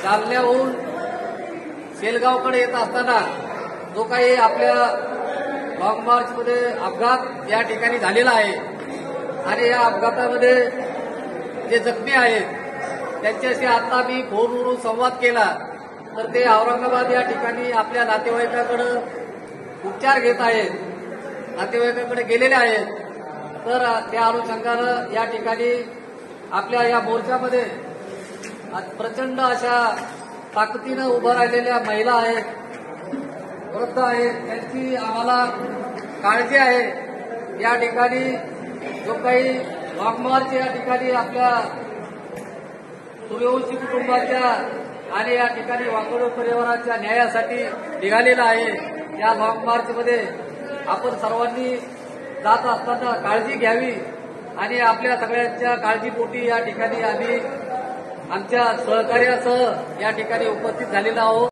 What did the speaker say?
जालन्याहून शेलगावकडे येत असताना जो काही आपल्या लॉंग मार्चमध्ये अपघात या ठिकाणी झालेला आहे आणि या अपघातामध्ये जे जखमी आहेत त्यांच्याशी आता मी फोनवरून संवाद केला तर ते औरंगाबाद या ठिकाणी आपल्या नातेवाईकाकडे उपचार घेत आहेत, नातेवाईकाकडे गेलेले आहेत। तर त्या अनुषंगानं या ठिकाणी आपल्या या मोर्चामध्ये प्रचंड अशा ताकदीनं उभं राहिलेल्या महिला आहेत, वृद्ध आहेत, त्यांची आम्हाला काळजी आहे। या ठिकाणी जो काही लॉंग मार्च या ठिकाणी आपल्या सूर्यवंशी कुटुंबाच्या आणि या ठिकाणी वांगडे परिवाराच्या न्यायासाठी निघालेला आहे। या लॉंग मार्चमध्ये आपण सर्वांनी जात असताना काळजी घ्यावी आणि आपल्या सगळ्यांच्या काळजीपोटी या ठिकाणी आम्ही आमच्या सहकार्यासह या ठिकाणी उपस्थित झालेलो आहोत।